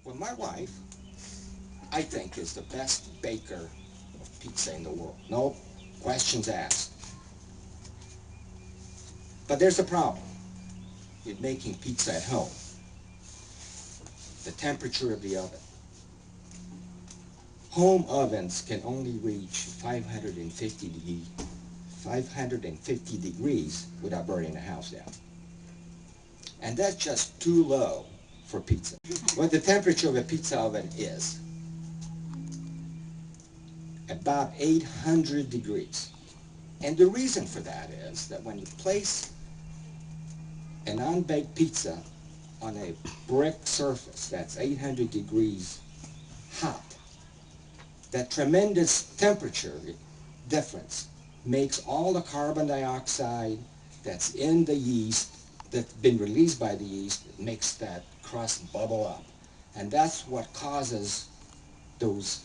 Well, my wife, I think, is the best baker of pizza in the world. No questions asked. But there's a problem with making pizza at home. The temperature of the oven. Home ovens can only reach 550 degrees without burning the house down. And that's just too low for pizza. What the temperature of a pizza oven is about 800 degrees. And the reason for that is that when you place an unbaked pizza on a brick surface that's 800 degrees hot, that tremendous temperature difference makes all the carbon dioxide that's in the yeast, that's been released by the yeast, it makes that crust bubble up. And that's what causes those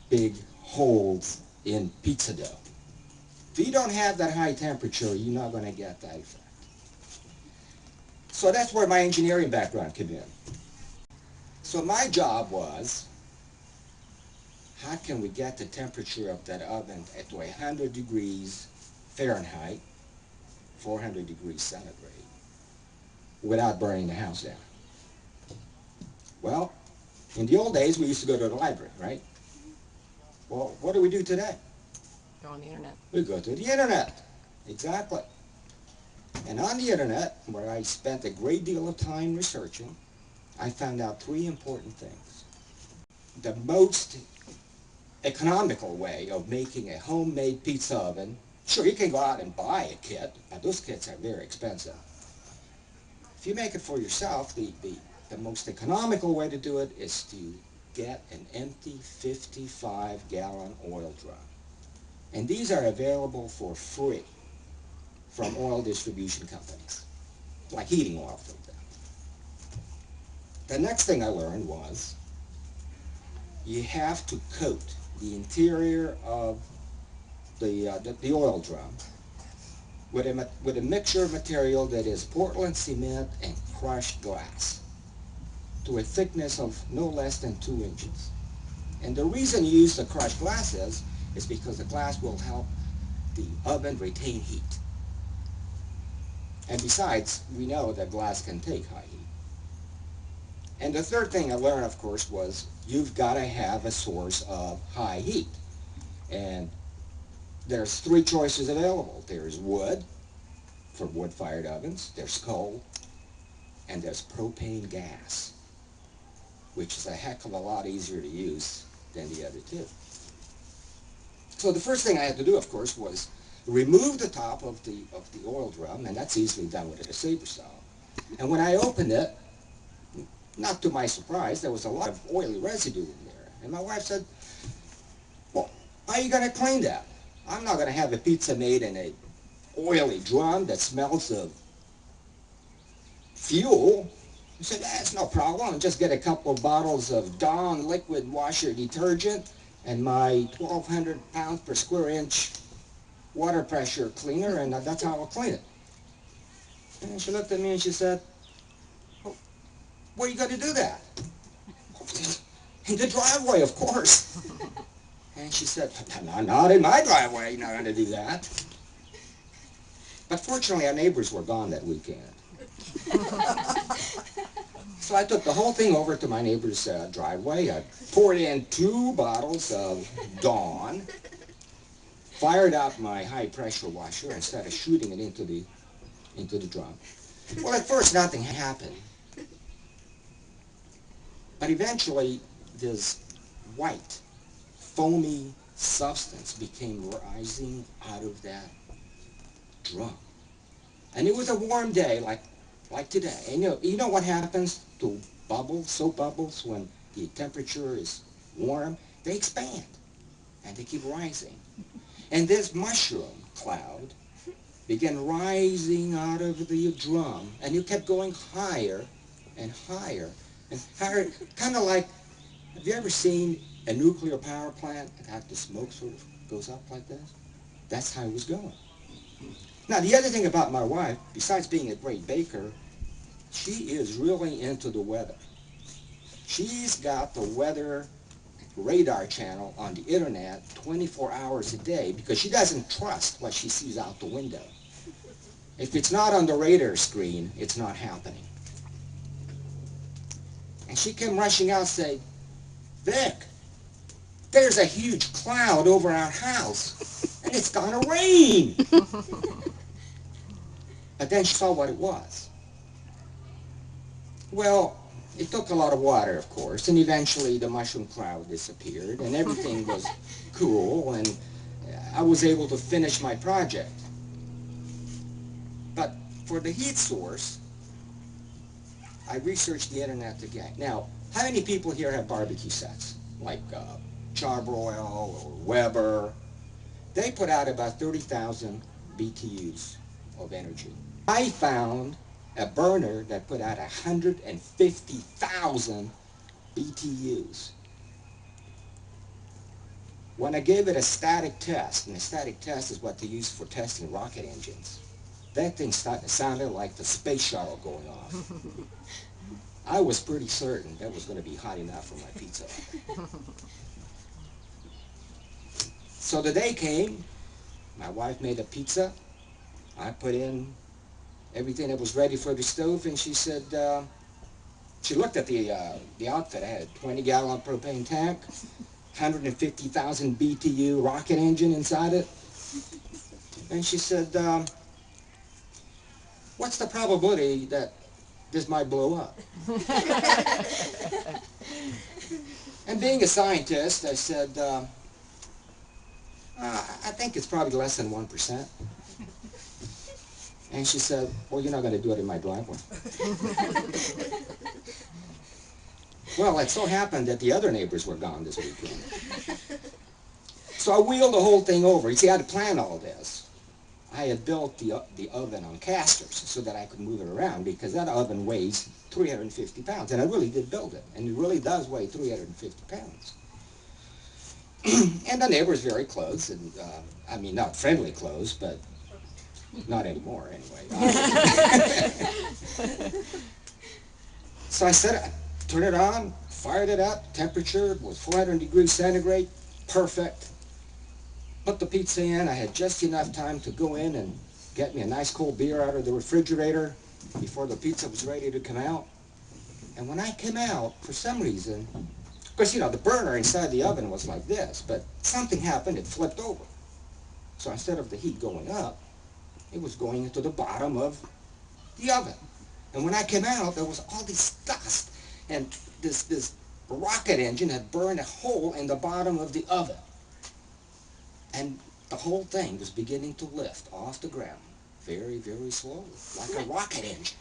big holes in pizza dough. If you don't have that high temperature, you're not going to get that effect. So that's where my engineering background came in. So my job was, how can we get the temperature of that oven at 100 degrees Fahrenheit, 400 degrees centigrade, without burning the house down? Well, in the old days, we used to go to the library, right? Well, what do we do today? Go on the internet. We go to the internet. Exactly. And on the internet, where I spent a great deal of time researching, I found out three important things. The most economical way of making a homemade pizza oven, sure, you can go out and buy a kit, but those kits are very expensive. If you make it for yourself, the most economical way to do it is to get an empty 55-gallon oil drum. And these are available for free from oil distribution companies, like heating oil, for example. The next thing I learned was you have to coat the interior of the oil drum with a mixture of material that is Portland cement and crushed glass to a thickness of no less than 2 inches. And the reason you use the crushed glass is because the glass will help the oven retain heat. And besides, we know that glass can take high heat. And the third thing I learned, of course, was you've got to have a source of high heat. And there's three choices available. There's wood for wood-fired ovens, there's coal, and there's propane gas, which is a heck of a lot easier to use than the other two. So the first thing I had to do, of course, was remove the top of the oil drum, and that's easily done with a saber saw. And when I opened it, not to my surprise, there was a lot of oily residue in there. And my wife said, well, how are you going to clean that? I'm not going to have a pizza made in a oily drum that smells of fuel. I said, that's no problem. I'll just get a couple of bottles of Dawn liquid washer detergent and my 1,200 pounds per square inch water pressure cleaner, and that's how I'll clean it. And she looked at me and she said, oh, where are you going to do that? In the driveway, of course. And she said, not in my driveway, you're not going to do that. But fortunately, our neighbors were gone that weekend. So I took the whole thing over to my neighbor's driveway. I poured in 2 bottles of Dawn, fired up my high-pressure washer, and started shooting it into the drum. Well, at first, nothing happened. But eventually, this white, foamy substance became rising out of that drum. And it was a warm day, like today. And you know what happens to bubbles, soap bubbles, when the temperature is warm? They expand, and they keep rising. And this mushroom cloud began rising out of the drum, and it kept going higher and higher and higher, kind of like, have you ever seen a nuclear power plant and how the smoke sort of goes up like this? That's how it was going. Now, the other thing about my wife, besides being a great baker, she is really into the weather. She's got the weather radar channel on the internet 24 hours a day because she doesn't trust what she sees out the window. If it's not on the radar screen, it's not happening. And she came rushing out and said, "Vic, there's a huge cloud over our house, and it's gonna rain." But then she saw what it was. Well, it took a lot of water, of course, and eventually the mushroom cloud disappeared, and everything was cool, and I was able to finish my project. But for the heat source, I researched the internet again. Now, how many people here have barbecue sets? Like Charbroil or Weber? They put out about 30,000 BTUs of energy. I found a burner that put out 150,000 BTUs. When I gave it a static test, and a static test is what they use for testing rocket engines, that thing sounded like the space shuttle going off. I was pretty certain that was going to be hot enough for my pizza. So the day came, my wife made a pizza. I put in everything that was ready for the stove, and she said, she looked at the outfit. I had a 20-gallon propane tank, 150,000 BTU rocket engine inside it. And she said, "What's the probability that this might blow up?" And being a scientist, I said, "I think it's probably less than 1%. And she said, "Well, you're not going to do it in my driveway." Well, it so happened that the other neighbors were gone this weekend. So I wheeled the whole thing over. You see, I had to plan all this. I had built the oven on casters so that I could move it around because that oven weighs 350 pounds. And I really did build it. And it really does weigh 350 pounds. And the neighbor's very close. And I mean, not friendly close, but not anymore anyway. So I set it, turned it on, fired it up. Temperature was 400 degrees centigrade. Perfect. Put the pizza in. I had just enough time to go in and get me a nice cold beer out of the refrigerator before the pizza was ready to come out. And when I came out, for some reason, of course, you know, the burner inside the oven was like this, but something happened, it flipped over. So instead of the heat going up, it was going into the bottom of the oven. And when I came out, there was all this dust, and this rocket engine had burned a hole in the bottom of the oven. And the whole thing was beginning to lift off the ground very, very slowly, like a rocket engine.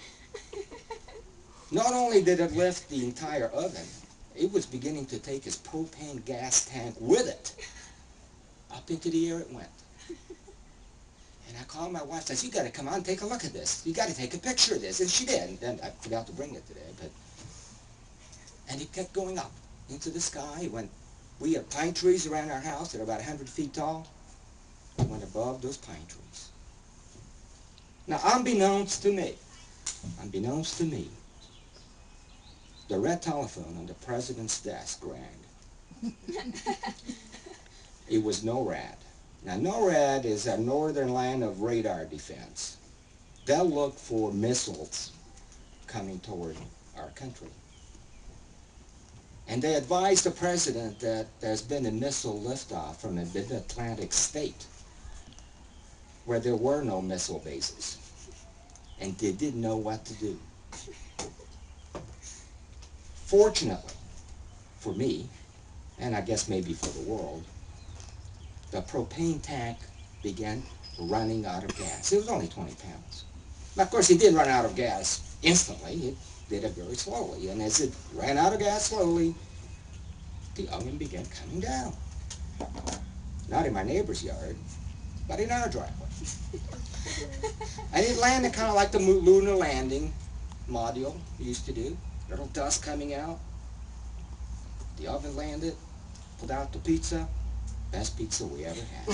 Not only did it lift the entire oven, it was beginning to take its propane gas tank with it. Up into the air it went. And I called my wife and said, "You got to come on and take a look at this. You got to take a picture of this." And she did. And then I forgot to bring it today. And it kept going up into the sky. We have pine trees around our house that are about 100 feet tall. It went above those pine trees. Now, unbeknownst to me, the red telephone on the president's desk rang. It was NORAD. Now, NORAD is a northern line of radar defense. They'll look for missiles coming toward our country. And they advised the president that there's been a missile liftoff from a mid-Atlantic state where there were no missile bases. And they didn't know what to do. Fortunately, for me, and I guess maybe for the world, the propane tank began running out of gas. It was only 20 pounds. Now, of course, it didn't run out of gas instantly. It did it very slowly. And as it ran out of gas slowly, the oven began coming down. Not in my neighbor's yard, but in our driveway. And it landed kind of like the lunar landing module used to do. Little dust coming out. The oven landed, pulled out the pizza. Best pizza we ever had.